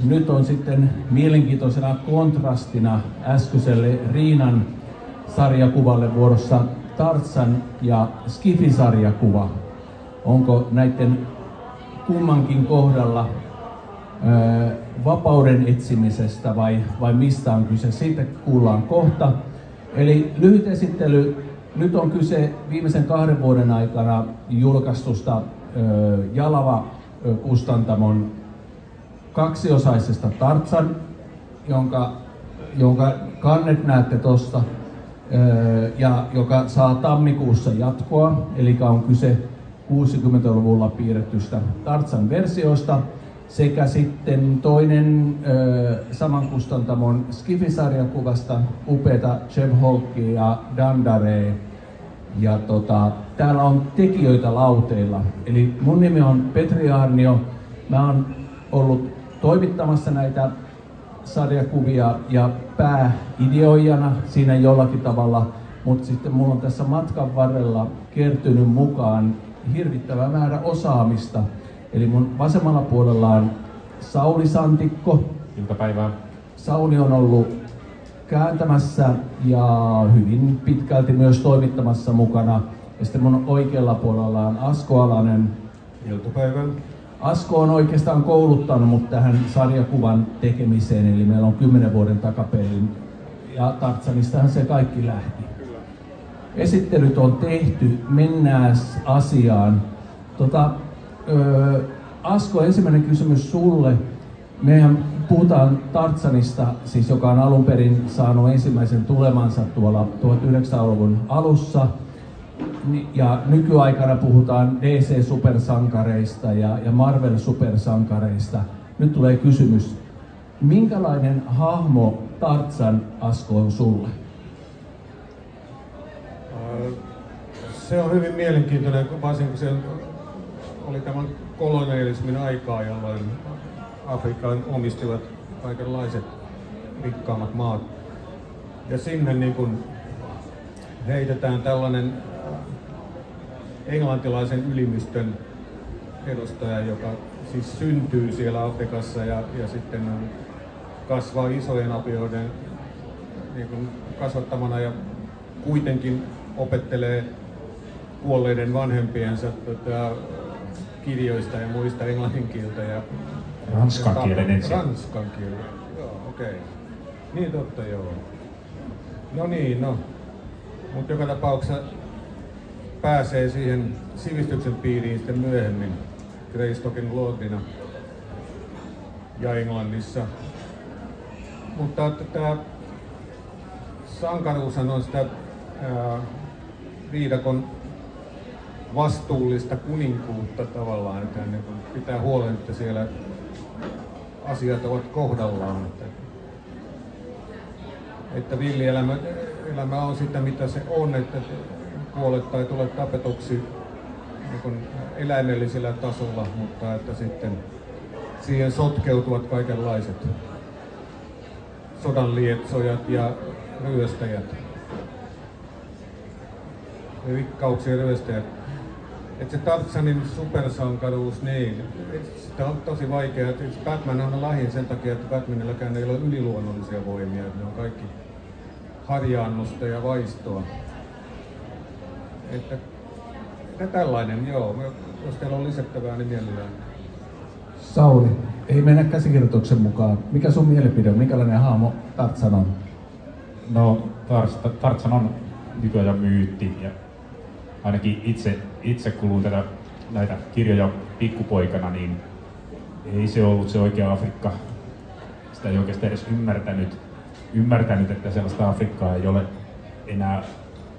nyt on sitten mielenkiintoisena kontrastina äskeiselle Riinan sarjakuvalle vuorossa Tarzan ja Skifi-sarjakuva. Onko näiden kummankin kohdalla vapauden etsimisestä vai mistä on kyse? Siitä kuullaan kohta. Eli lyhyt esittely. Nyt on kyse viimeisen 2 vuoden aikana julkaistusta Jalava-kustantamon kaksiosaisesta Tarzan, jonka kannet näette tuosta, ja joka saa tammikuussa jatkoa, eli on kyse 60-luvulla piirrettystä Tarzan-versiosta, sekä sitten toinen saman kustantamon Skifi-sarjakuvasta, upeata Chevholkia ja Dandare. Ja täällä on tekijöitä lauteilla. Eli mun nimi on Petri Aarnio. Mä oon ollut toimittamassa näitä sarjakuvia ja pääideoijana siinä jollakin tavalla, mutta sitten mulla on tässä matkan varrella kertynyt mukaan hirvittävä määrä osaamista. Eli mun vasemmalla puolella on Sauli Santikko. Iltapäivää. Sauli on ollut kääntämässä ja hyvin pitkälti myös toimittamassa mukana. Ja sitten mun oikealla puolella on Asko Alanen. Iltapäivää. Asko on oikeastaan kouluttanut mut tähän sarjakuvan tekemiseen, eli meillä on 10 vuoden takaperin. Ja Tarzanistahan se kaikki lähti. Esittelyt on tehty, mennään asiaan. Asko, ensimmäinen kysymys sulle. Mehän puhutaan Tarzanista, siis joka on alun perin saanut ensimmäisen tulemansa tuolla 1900-luvun alussa. Ja nykyaikana puhutaan DC-supersankareista ja Marvel-supersankareista. Nyt tulee kysymys, minkälainen hahmo Tarzan, Asko, on sulle? Se on hyvin mielenkiintoinen, varsinkin kun se oli tämän kolonialismin aikaa, jolloin Afrikan omistivat kaikenlaiset rikkaammat maat. Ja sinne niin kun heitetään tällainen englantilaisen ylimystön edustaja, joka siis syntyy siellä Afrikassa ja sitten kasvaa isojen apioiden niin kun kasvattamana ja kuitenkin opettelee kuolleiden vanhempiensa kirjoista ja muista englannin kieltä ja ranskan kielen ensin. Ranskan kielen, joo, okei. Niin totta, joo. No. Mutta joka tapauksessa pääsee siihen sivistyksen piiriin sitten myöhemmin Greystockin lordina ja Englannissa. Mutta tämä sankaruushan on sitä viidakon vastuullista kuninkuutta tavallaan, että niin pitää huolen, että siellä asiat ovat kohdallaan. Että villielämä on sitä, mitä se on, että kuolet tai tulet tapetuksi niin eläimellisellä tasolla, mutta että sitten siihen sotkeutuvat kaikenlaiset sodanlietsojat ja ryöstäjät, rikkauksien ryöstäjät. Että se Tarzanin supersankaruus, niin sitä on tosi vaikea. Batman on lähin sen takia, että Batmanilläkään ei ole yliluonnollisia voimia. Ne on kaikki harjaannusta ja vaistoa. Että tällainen, joo. Jos teillä on lisättävää, niin mielellään. Sauli, ei mennä käsikirjoituksen mukaan. Mikä sun mielipide on? Minkälainen hahmo Tarzan on? No, Tarzan on nykyajan myytti. Ja ainakin itse kun luin näitä kirjoja pikkupoikana, niin ei se ollut se oikea Afrikka. Sitä ei oikeastaan edes ymmärtänyt, että sellaista Afrikkaa ei ole enää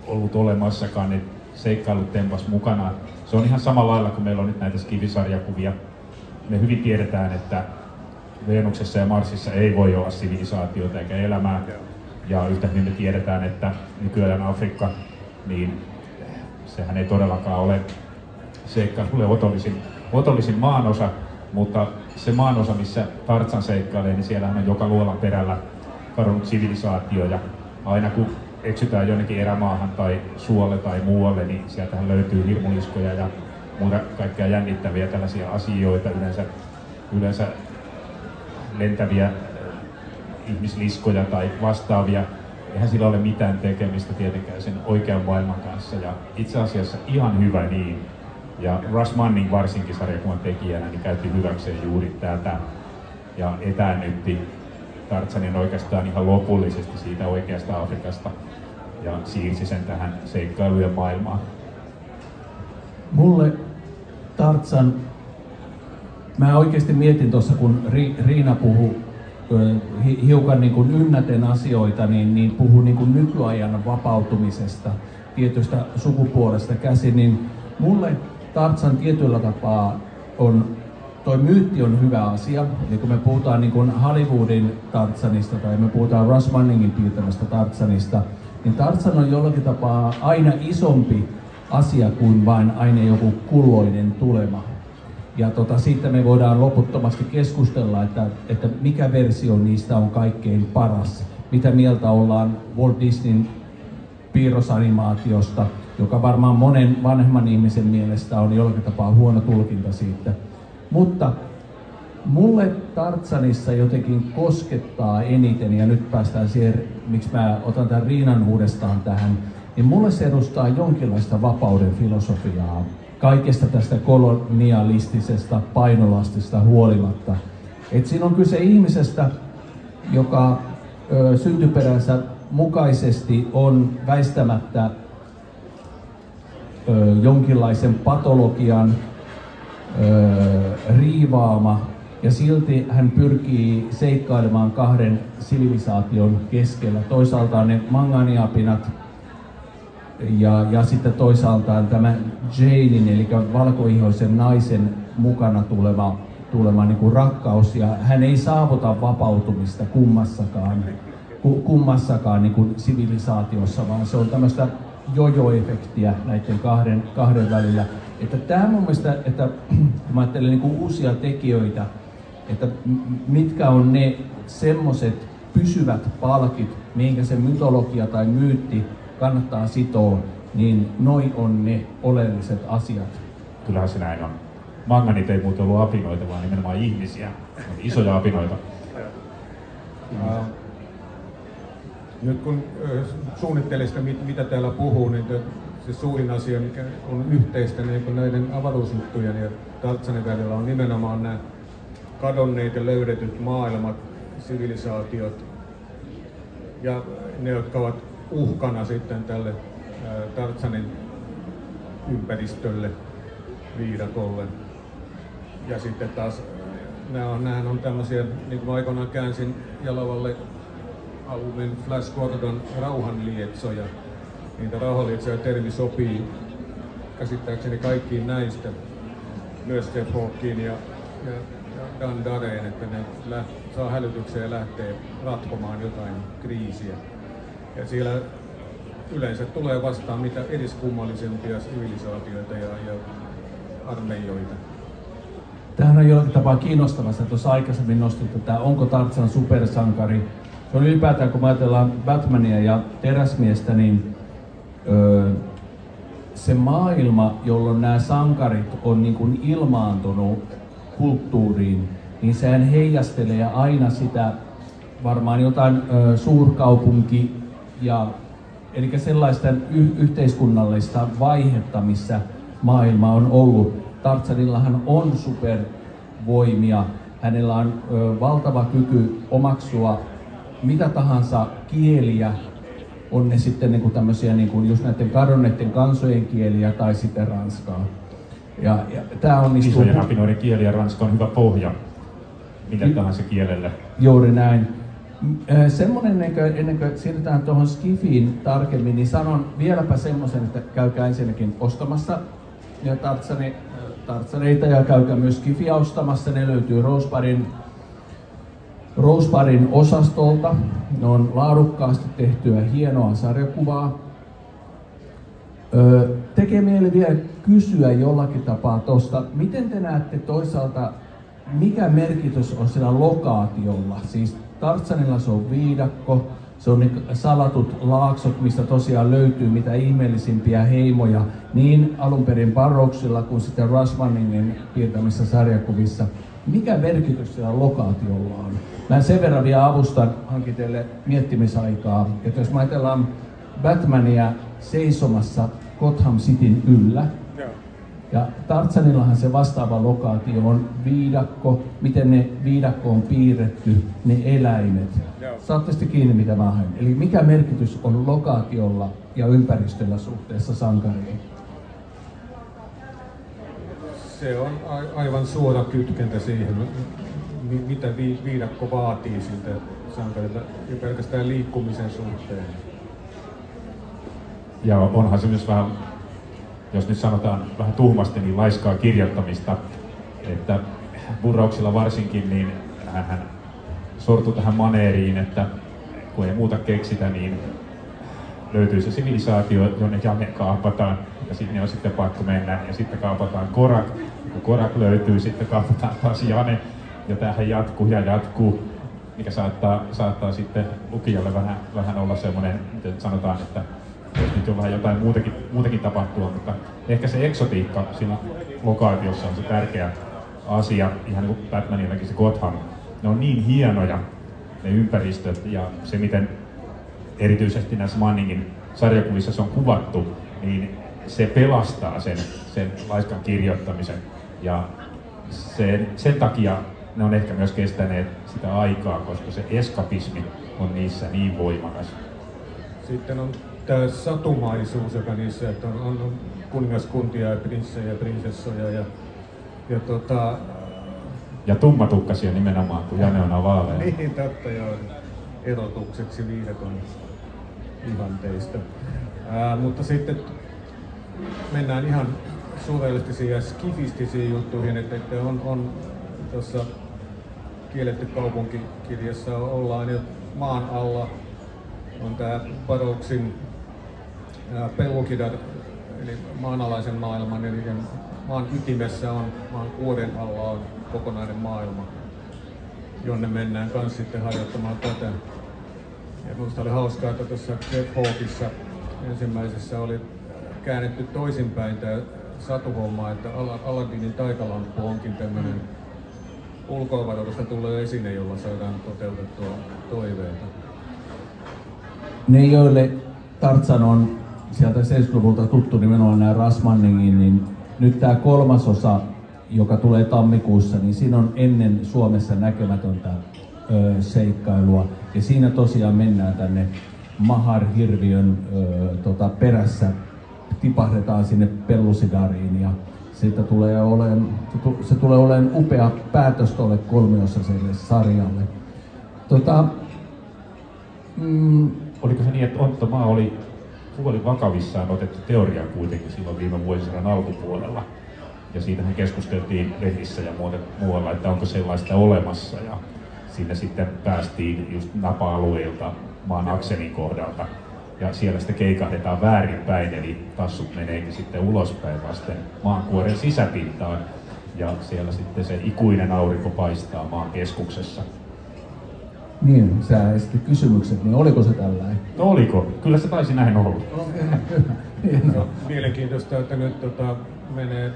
ollut olemassakaan. Ne seikkailut tempas mukana. Se on ihan samalla lailla, kun meillä on nyt näitä Skifi-sarjakuvia. Me hyvin tiedetään, että Venuksessa ja Marsissa ei voi olla sivilisaatiota eikä elämää. Ja yhtä hyvin me tiedetään, että nykyajan Afrikka, niin sehän ei todellakaan ole seikkailulle otollisin maanosa, mutta se maanosa, missä Tarzan seikkailee, niin siellähän on joka luolan perällä kadonnut sivilisaatio, ja aina kun eksytään jonnekin erämaahan tai suolle tai muualle, niin sieltähän löytyy hirmuliskoja ja muuta kaikkea jännittäviä tällaisia asioita. Yleensä lentäviä ihmisliskoja tai vastaavia. Eihän sillä ole mitään tekemistä tietenkään sen oikean maailman kanssa, ja itse asiassa ihan hyvä niin. Ja Russ Manning varsinkin sarjakuvan tekijänä niin käytti hyväkseen juuri tätä ja etäännytti Tarzanin oikeastaan ihan lopullisesti siitä oikeasta Afrikasta ja siirsi sen tähän seikkailujen maailmaan. Mulle Tarzan, mä oikeasti mietin tuossa, kun Riina puhui hiukan niin kuin ynnäten asioita, niin puhui niin kuin nykyajan vapautumisesta tietystä sukupuolesta käsin, niin mulle Tarzan tietyllä tapaa toi myytti on hyvä asia. Eli kun me puhutaan niin kuin Hollywoodin Tarzanista tai me puhutaan Russ Manningin piirtämästä Tarzanista, niin Tarzan on jollakin tapaa aina isompi asia kuin vain aina joku kulloinen tulema. Ja siitä me voidaan loputtomasti keskustella, että mikä versio niistä on kaikkein paras. Mitä mieltä ollaan Walt Disneyn piirrosanimaatiosta, joka varmaan monen vanhemman ihmisen mielestä on jollakin tapaa huono tulkinta siitä. Mutta mulle Tarzanissa jotenkin koskettaa eniten, ja nyt päästään siihen, miksi mä otan tämän Riinan uudestaan tähän, niin mulle se edustaa jonkinlaista vapauden filosofiaa. Kaikesta tästä kolonialistisesta painolastista huolimatta. Et siinä on kyse ihmisestä, joka syntyperänsä mukaisesti on väistämättä jonkinlaisen patologian riivaama, ja silti hän pyrkii seikkailemaan kahden sivilisaation keskellä. Toisaalta ne manganiapinat ja sitten toisaaltaan tämä Janein, eli valkoihoisen naisen mukana tuleva niin kuin rakkaus, ja hän ei saavuta vapautumista kummassakaan niin kuin sivilisaatiossa, vaan se on tämmöistä jojo-efektiä näiden kahden välillä. Että tämä mun mielestä, että mä ajattelen niin kuin uusia tekijöitä, että mitkä on ne semmoiset pysyvät palkit, mihinkä se mytologia tai myytti kannattaa sitoa, niin noi on ne oleelliset asiat. Kyllähän se näin on. Manganit ei muuten ollut apinoita, vaan nimenomaan ihmisiä. Isoja apinoita. Nyt kun suunnittelee sitä, mitä täällä puhuu, niin se suurin asia, mikä on yhteistä niin näiden avaruusjuttujen ja Tarzanin välillä, on nimenomaan nämä kadonneet ja löydetyt maailmat, sivilisaatiot ja ne, jotka ovat uhkana sitten tälle Tarzanin ympäristölle, viidakolle. Ja sitten taas nämähän on tämmöisiä, niin kuin aikoinaan käänsin Jalavalle albumin Flash Gordon rauhanlietsoja. Niitä rauhanlietsoja termi sopii käsittääkseni kaikkiin näistä, myös Steph Hawkiin ja Dan Dareen, että ne saa hälytykseen ja lähtee ratkomaan jotain kriisiä. Ja siellä yleensä tulee vastaan mitä eriskummallisempia sivilisaatioita ja armeijoita. Tämähän on jollakin tapaa kiinnostavasti, että tuossa aikaisemmin nostit, että onko Tarzan supersankari. Se on ylipäätään, kun ajatellaan Batmania ja Teräsmiestä, niin se maailma, jolloin nämä sankarit on niin kuin ilmaantunut kulttuuriin, niin sehän heijastelee aina sitä varmaan jotain suurkaupunki eli sellaista yhteiskunnallista vaihetta, missä maailma on ollut. Tarzanillahan on supervoimia, hänellä on valtava kyky omaksua mitä tahansa kieliä, on ne sitten niin kuin tämmöisiä niin kuin just näiden kadonneiden kansojen kieliä tai sitten ranskaa. Ja tää on isojen apinoiden kieli ja ranska on hyvä pohja mille tahansa kielelle. Juuri näin. Semmoinen, ennen kuin siirrytään tuohon Skifiin tarkemmin, niin sanon vieläpä semmoisen, että käykää ensinnäkin ostamassa ja Tarzaneita ja käykää myös Skifia ostamassa. Ne löytyy Rosebarin osastolta. Ne on laadukkaasti tehtyä hienoa sarjakuvaa. Tekee mieli vielä kysyä jollakin tapaa tuosta, miten te näette toisaalta, mikä merkitys on sillä lokaatiolla? Siis Tarzanilla se on viidakko, se on ne salatut laaksot, mistä tosiaan löytyy mitä ihmeellisimpiä heimoja, niin alun perin Barroksilla kuin sitten Russ Manningin piirtämissä sarjakuvissa. Mikä merkitys sillä lokaatiolla on? Mä sen verran vielä avustan hankitelle miettimisaikaa, että jos me ajatellaan Batmania seisomassa Gotham Cityn yllä, ja Tarzanillahan se vastaava lokaatio on viidakko, miten ne viidakko on piirretty, ne eläimet. Saatte sitten kiinni mitä mä haen. Eli mikä merkitys on lokaatiolla ja ympäristöllä suhteessa sankariin? Se on aivan suora kytkentä siihen, mitä viidakko vaatii siltä sankarilta ja pelkästään liikkumisen suhteen. Ja onhan se myös vähän, jos nyt sanotaan vähän tuhmasti, niin laiskaa kirjoittamista, että Burroughsilla varsinkin, niin hän sortui tähän maneeriin, että kun ei muuta keksitä, niin löytyy se sivilisaatio, jonne Jane kaapataan, ja sitten on sitten pakko mennä, ja sitten kaapataan Korak. Kun Korak löytyy, sitten kaapataan taas Jane, ja tämähän jatkuu, mikä saattaa sitten lukijalle vähän olla semmoinen, miten sanotaan, että nyt on vähän jotain muutakin tapahtua, mutta ehkä se eksotiikka siinä lokaatiossa on se tärkeä asia, ihan niin kuin Batmanillakin se Gotham. Ne on niin hienoja, ne ympäristöt, ja se miten erityisesti näissä Manningin sarjakuvissa se on kuvattu, niin se pelastaa sen laiskan kirjoittamisen. Ja sen takia ne on ehkä myös kestäneet sitä aikaa, koska se eskapismi on niissä niin voimakas. Sitten on tämä satumaisuus, joka niissä, että on kuningaskuntia ja prinssejä ja prinsessoja ja tummatukkaisia nimenomaan, kun Jane on vaalea. Niin, totta joo. Erotukseksi viidakon ihanteista. Mutta sitten mennään ihan surrealistisiin ja skifistisiin juttuihin, että on tuossa Kielletty kaupunkikirjassa ollaan jo maan alla. On tää Burroughsin Pelukidar, eli maanalaisen maailman, eli maan ytimessä on, maan kuoren alla on kokonainen maailma, jonne mennään kans sitten harjoittamaan tätä. Ja minusta oli hauskaa, että tuossa Jeff Hawkissa ensimmäisessä oli käännetty toisinpäin tämä satuhomma, että Aladdinin taikalamppu onkin tämmöinen ulkoavaruudesta tulee esine, jolla saadaan toteutettua toiveita. Ne, joille Tarzan on sieltä 70-luvulta tuttu nimenomaan nämä Ras Manningin, niin nyt tämä 3. osa, joka tulee tammikuussa, niin siinä on ennen Suomessa näkemätöntä seikkailua. Ja siinä tosiaan mennään tänne Mahar-hirviön perässä, tipahdetaan sinne Pellucidariin ja siitä se tulee olemaan upea päätös tuolle 3-osaiselle sarjalle. Oliko se niin, että Onttomaa oli vakavissaan otettu teoria kuitenkin silloin viime vuosisadan alkupuolella? Ja siitähän keskusteltiin lehdissä ja muualla, että onko sellaista olemassa. Ja siinä sitten päästiin just napa-alueilta maan akselin kohdalta. Ja siellä sitten keikahdetaan väärinpäin, eli tassut meneekin sitten ulospäin vasten maankuoren sisäpintaan. Ja siellä sitten se ikuinen aurinko paistaa maan keskuksessa. Niin, sä esitit kysymykset, niin oliko se tällainen? No oliko? Kyllä se taisi näin olla. No, mielenkiintoista, että nyt menee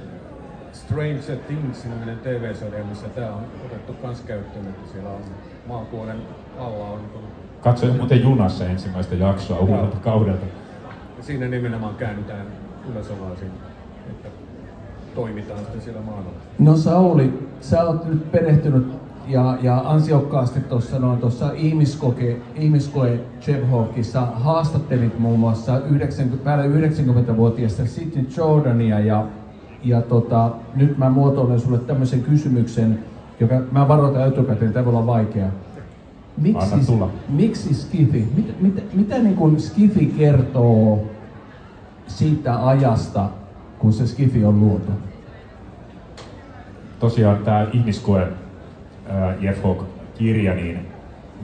Stranger Things-niminen TV-sarja, missä tämä on otettu kans käyttöön, että siellä on maankuoren alla on... Katsoin muuten junassa ensimmäistä jaksoa uudelta kaudelta. Ja siinä nimenomaan käännytään ylösalaisin, että toimitaan sitten siellä maalla. No Sauli, sä oot nyt perehtynyt ja ansiokkaasti tuossa ihmiskoe Chevhawkissa haastattelit muun muassa päälle 90-vuotiaista Sidney Jordania ja nyt mä muotoilen sulle tämmöisen kysymyksen, joka mä varoitan etukäteen, tämä voi olla vaikea. Miksi skifi? Mitä niin kuin skifi kertoo siitä ajasta, kun se skifi on luotu? Tosiaan tämä ihmiskoe Jeff Hawke-kirja, niin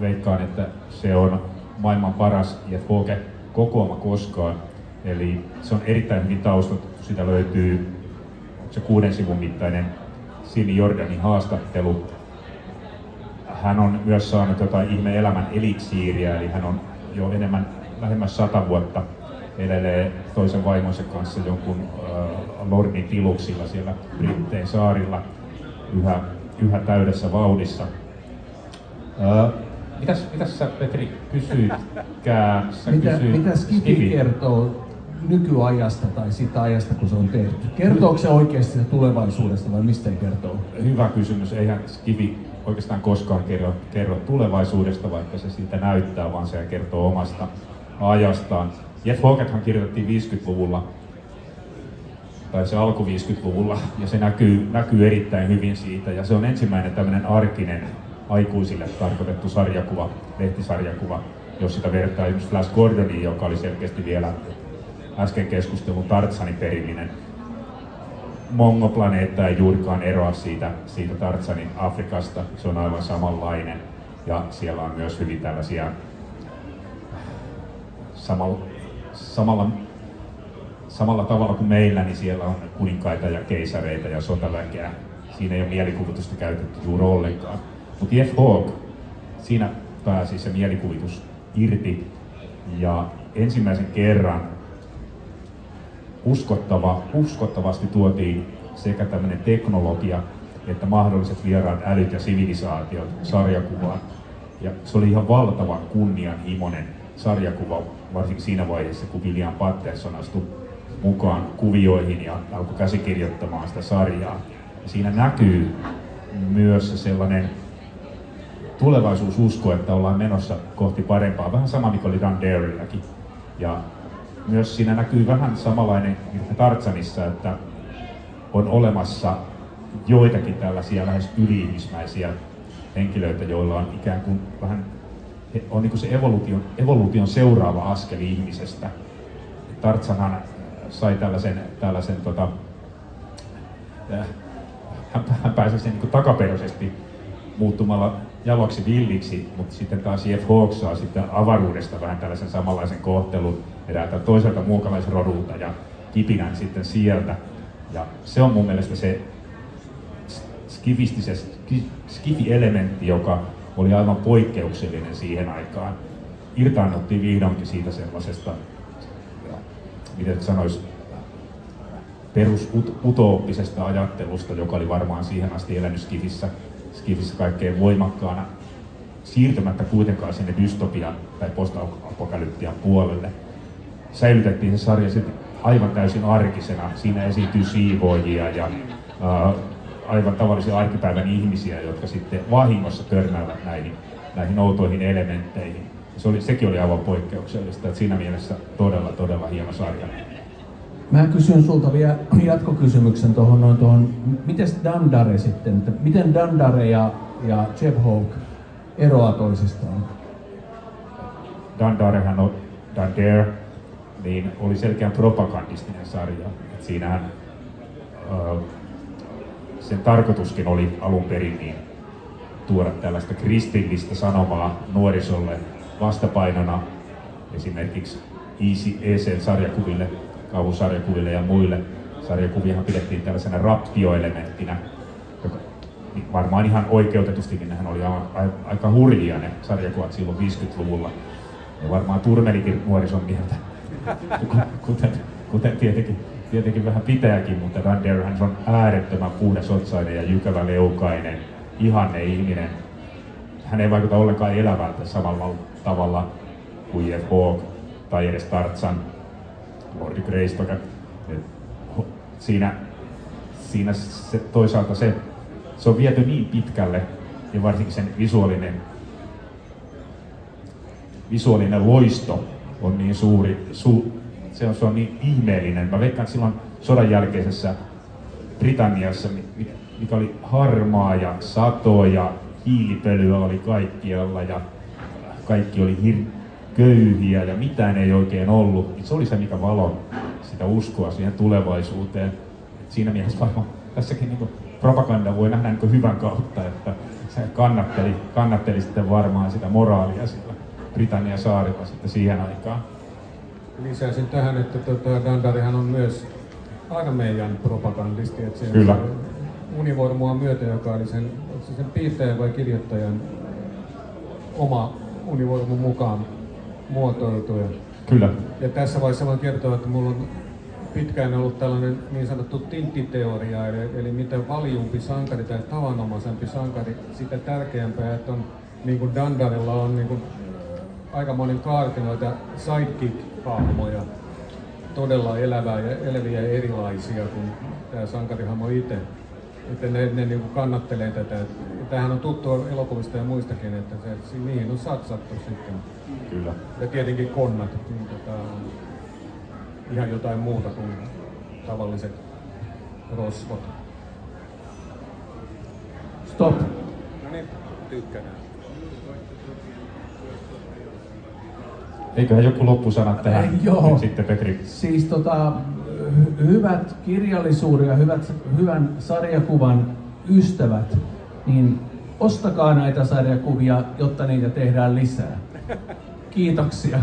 veikkaan, että se on maailman paras Jeff Hawke-kokoama koskaan. Eli se on erittäin hyvin taustattu. Sitä löytyy se 6 sivun mittainen Sidney Jordanin haastattelu. Hän on myös saanut jotain ihme-elämän eliksiiriä, eli hän on jo lähemmäs 100 vuotta elelee toisen vaimonsa kanssa jonkun lordin tiluksilla siellä Brittein saarilla yhä yhä täydessä vauhdissa. Mitäs sä, Petri, kysyitkään? Mitä Skifi kertoo nykyajasta tai siitä ajasta, kun se on tehty? Kertooko se oikeasti tulevaisuudesta vai mistä se kertoo? Hyvä kysymys. Eihän Skifi oikeastaan koskaan kerro tulevaisuudesta, vaikka se siitä näyttää, vaan se kertoo omasta ajastaan. Jeff Hawketthan kirjoitettiin 50-luvulla, tai se alkoi 50-luvulla, ja se näkyy erittäin hyvin siitä. Ja se on ensimmäinen tämmöinen arkinen, aikuisille tarkoitettu sarjakuva, lehtisarjakuva, jos sitä vertaa esimerkiksi Flash Gordoniin, joka oli selkeästi vielä äsken keskustelun Tarzanin perillinen. Mongo-planeetta ei juurikaan eroa siitä Tarzanin Afrikasta, se on aivan samanlainen. Ja siellä on myös hyvin tällaisia samalla tavalla kuin meillä, niin siellä on kuninkaita ja keisareita ja sotaväkeä. Siinä ei ole mielikuvitusta käytetty juuri ollenkaan. Mutta Jeff Hawke, siinä pääsi se mielikuvitus irti ja ensimmäisen kerran uskottavasti tuotiin sekä tämmöinen teknologia että mahdolliset vieraat älyt ja sivilisaatiot sarjakuvaan. Ja se oli ihan valtavan kunnianhimoinen sarjakuva, varsinkin siinä vaiheessa, kun William Patterson astui mukaan kuvioihin ja alkoi käsikirjoittamaan sitä sarjaa. Ja siinä näkyy myös se sellainen tulevaisuususko, että ollaan menossa kohti parempaa. Vähän sama, mikä oli Dan Darylläkin. Ja myös siinä näkyy vähän samanlainen Tarzanissa, että on olemassa joitakin tällaisia lähes yli-ihmismäisiä henkilöitä, joilla on ikään kuin vähän on niin kuin se evoluution seuraava askel ihmisestä. Tarzanhan sai tällaisen hän pääsi sen niin takaperoisesti muuttumalla jaloksi villiksi, mutta sitten taas Jeff Hawke saa sitten avaruudesta vähän tällaisen samanlaisen kohtelun eräältä toiselta muukalaisrodulta ja kipinän sitten sieltä. Ja se on mun mielestä se skifi-elementti, joka oli aivan poikkeuksellinen siihen aikaan. Irtaannuttiin vihdoinkin siitä sellaisesta, miten sanoisi, perusutooppisesta ajattelusta, joka oli varmaan siihen asti elänyt Skifissä kaikkein voimakkaana, siirtymättä kuitenkaan sinne dystopian tai post-apokalyptian puolelle. Säilytettiin se sarja sitten aivan täysin arkisena. Siinä esiintyy siivoojia ja aivan tavallisia arkipäivän ihmisiä, jotka sitten vahingossa törmäävät näihin outoihin elementteihin. Sekin oli aivan poikkeuksellista, että siinä mielessä todella hieno sarja. Mä kysyn sulta vielä jatkokysymyksen tuohon, miten Dandare sitten, miten Dandare ja Jeff Hawke eroaa toisistaan? Dandarehan on Dandare, niin oli selkeän propagandistinen sarja. Et siinähän sen tarkoituskin oli alun perin niin tuoda tällaista kristillistä sanomaa nuorisolle vastapainona esimerkiksi EC-sarjakuville, kauhusarjakuville ja muille. Sarjakuviahan pidettiin tällaisena raptioelementtinä, joka varmaan ihan oikeutetustikin nehän oli aika hurjia ne sarjakuvat silloin 50-luvulla. Ja varmaan turmelikin nuorison mieltä, kuten tietenkin vähän pitääkin, mutta Dandarehan on äärettömän puhdasotsainen ja jykävä leukainen, ihanne ihminen. Hän ei vaikuta ollenkaan elävältä samalla tavalla kuin Jeff Hawke tai edes Tarzan, Lordi Greystoke. Siinä se, toisaalta se on viety niin pitkälle ja varsinkin sen visuaalinen loisto on niin suuri, se on niin ihmeellinen. Mä veikkaan, että silloin sodan jälkeisessä Britanniassa, mikä oli harmaa ja sato ja hiilipölyä oli kaikkialla ja kaikki oli köyhiä ja mitään ei oikein ollut. Se oli se, mikä valoi sitä uskoa siihen tulevaisuuteen. Et siinä mielessä varmaan tässäkin niin propaganda voi nähdä niin hyvän kautta, että se kannatteli sitten varmaan sitä moraalia sillä Britannian saarilla sitten siihen aikaan. Lisäisin tähän, että Dandarihan on myös armeijan propagandisti, että sen Kyllä. univormua myötä, joka oli sen piirtäjän vai kirjoittajan oma univormun mukaan muotoiltu. Kyllä. Ja tässä vaiheessa voin kertoa, että mulla on pitkään ollut tällainen niin sanottu tinttiteoria, eli mitä valjumpi sankari tai tavanomaisempi sankari, sitä tärkeämpää, että on, niin kuin Dandarilla on niin kuin, aikamoinen kaarti noita sidekick-hahmoja, todella eläviä ja erilaisia kuin tämä sankarihahmo itse. Että ne niin kuin kannattelee tätä. Tämähän on tuttu elokuvista ja muistakin, että niihin on satsattu sitten. Kyllä. Ja tietenkin konnat, niin on ihan jotain muuta kuin tavalliset rosvot. Stop. No niin, tykkään. Eiköhän joku loppusana tähän Joo. nyt sitten, Petri? Siis hyvät kirjallisuuden ja hyvän sarjakuvan ystävät, niin ostakaa näitä sarjakuvia, jotta niitä tehdään lisää. Kiitoksia.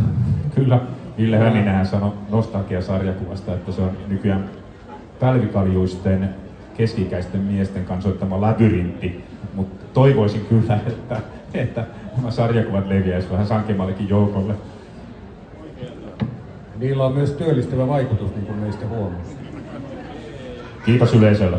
Kyllä, Ville Hönninenhän sanoi nostalgia-sarjakuvasta, että se on nykyään pälvikaljuisten keski-ikäisten miesten kansoittama labyrintti, mutta toivoisin kyllä, että nämä sarjakuvat leviäisivät vähän sankemmallekin joukolle. Niillä on myös työllistävä vaikutus, niin kuin meistä huomaa. Kiitos yleisölle.